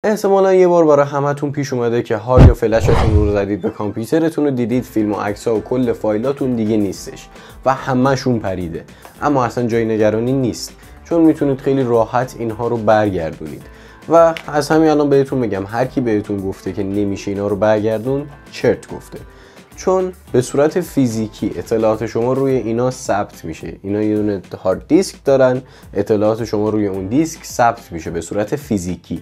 احتمالا یه بار برای همتون پیش اومده که هارد یا فلشتون رو زدید به کامپیوترتون و دیدید فیلم و عکس‌ها و کل فایلاتون دیگه نیستش و همه‌شون پریده. اما اصلا جای نگرانی نیست، چون میتونید خیلی راحت اینها رو برگردونید. و از همین الان بهتون میگم هر کی بهتون گفته که نمیشه اینا رو برگردون چرت گفته، چون به صورت فیزیکی اطلاعات شما روی اینا ثبت میشه. اینا یه دونه هارد دیسک دارن، اطلاعات شما روی اون دیسک ثبت میشه به صورت فیزیکی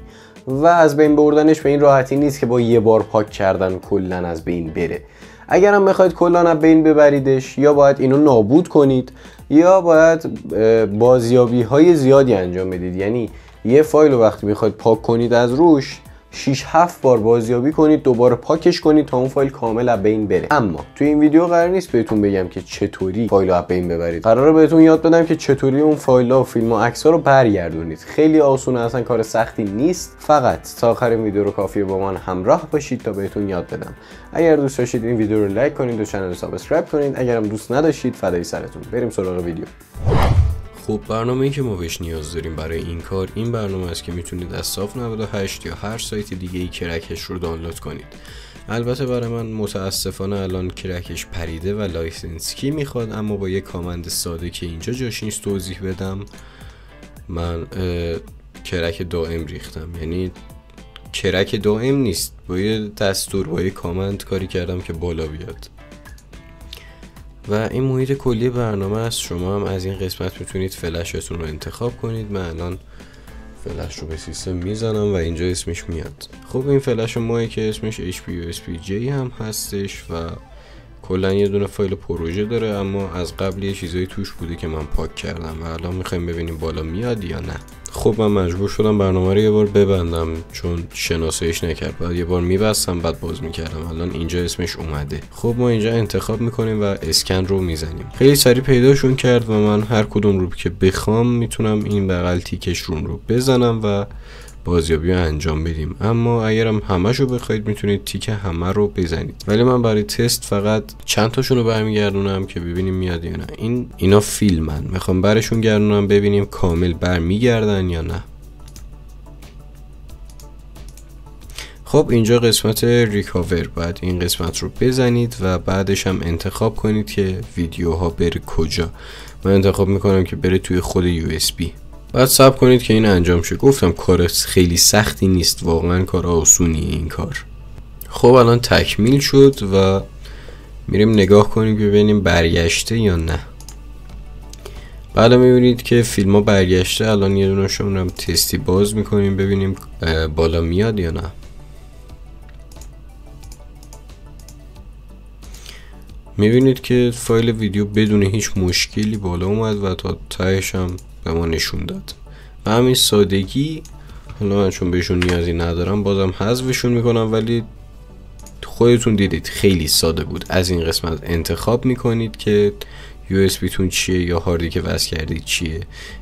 و از بین بردنش به این راحتی نیست که با یه بار پاک کردن کلا از بین بره. اگرم بخواید کلا از بین ببریدش، یا باید اینو نابود کنید یا باید بازیابی های زیادی انجام بدید. یعنی یه فایل رو وقتی میخواید پاک کنید از روش 6-7 بار بازیابی کنید، دوباره پاکش کنید تا اون فایل کامل از بین بره. اما توی این ویدیو قرار نیست بهتون بگم که چطوری فایل رو از بین ببرید. قراره بهتون یاد بدم که چطوری اون فایل‌ها و فیلم و عکس‌ها رو برگردونید. خیلی آسونه، اصلا کار سختی نیست. فقط تا آخر ویدیو رو کافیه با من همراه باشید تا بهتون یاد بدم. اگر دوست داشتید این ویدیو رو لایک کنید و کانال رو سابسکرایب کنید. اگرم دوست نداشتید فدای سرتون. بریم سراغ ویدیو. خب برنامه‌ای که ما بهش نیاز داریم برای این کار این برنامه است که میتونید از صاف 98 یا هر سایت دیگه ای کرکش رو دانلود کنید. البته برای من متاسفانه الان کرکش پریده و لایسنس کی میخواد، اما با یه کامند ساده که اینجا جاش نیست توضیح بدم، من کرک دائم ریختم. یعنی کرک دائم نیست، با یه دستور با یه کامند کاری کردم که بالا بیاد. و این محیط کلی برنامه است. شما هم از این قسمت میتونید فلشتون رو انتخاب کنید. من الان فلش رو به سیستم میزنم و اینجا اسمش میاد. خب این فلش مایی که اسمش HPUSBJ هم هستش و کلا یه دونه فایل پروژه داره، اما از قبل یه چیزایی توش بوده که من پاک کردم و الان میخوایم ببینیم بالا میاد یا نه. خب من مجبور شدم برنامه رو یه بار ببندم چون شناساییش نکرد. بعد یه بار میبستم بعد باز میکردم. الان اینجا اسمش اومده. خب ما اینجا انتخاب میکنیم و اسکن رو میزنیم. خیلی سریع پیداشون کرد و من هر کدوم رو که بخوام میتونم این بغل تیکشون رو بزنم و بازیابی رو انجام بدیم. اما اگرم همه رو بخواید میتونید تیک همه رو بزنید، ولی من برای تست فقط چند تاشون رو برمیگردونم که ببینیم میاد یا نه. اینا فیلمن، میخوام برشون گردونم ببینیم کامل برمیگردن یا نه. خب اینجا قسمت ریکاور، بعد این قسمت رو بزنید و بعدش هم انتخاب کنید که ویدیوها بره کجا. من انتخاب میکنم که بره توی خود USB. بعد صبر کنید که این انجام شه. گفتم کار خیلی سختی نیست، واقعا کار آسونیه این کار. خب الان تکمیل شد و میریم نگاه کنیم ببینیم برگشته یا نه. بعد میبینید که فیلم ها برگشته. الان یه دونه شون هم تستی باز میکنیم ببینیم بالا میاد یا نه. میبینید که فایل ویدیو بدون هیچ مشکلی بالا اومد و تا تهش هم به ما نشون داد. و همین سادگی، حالا من چون بهشون نیازی ندارم بازم حذفشون میکنم، ولی خودتون دیدید خیلی ساده بود. از این قسمت انتخاب میکنید که USB تون چیه یا هاردی که وصل کردید چیه،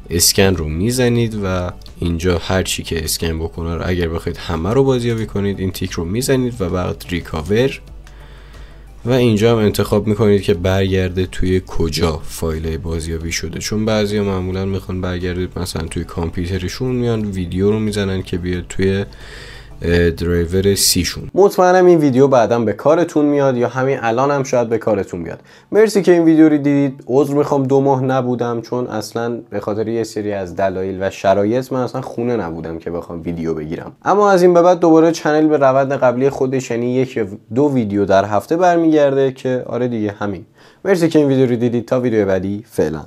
اسکن رو میزنید و اینجا هر چی که اسکن بکنه رو اگر بخواید همه رو بازیابی کنید این تیک رو میزنید و بعد ریکاور و اینجا هم انتخاب میکنید که برگرده توی کجا فایل بازیابی شده. چون بعضیا معمولا میخوان برگردید مثلا توی کامپیوترشون، میان ویدیو رو میزنن که بیاد توی درایور سیشون. مطمئنم این ویدیو بعداً به کارتون میاد یا همین الان هم شاید به کارتون بیاد. مرسی که این ویدیو رو دیدید. عذر میخوام 2 ماه نبودم، چون اصلا به خاطر یه سری از دلایل و شرایط من اصلا خونه نبودم که بخوام ویدیو بگیرم. اما از این به بعد دوباره چنل به روند قبلی خودش، یعنی 1 یا 2 ویدیو در هفته برمیگرده که آره دیگه همین. مرسی که این ویدیو رو دیدید. تا ویدیو بعدی، فعلا.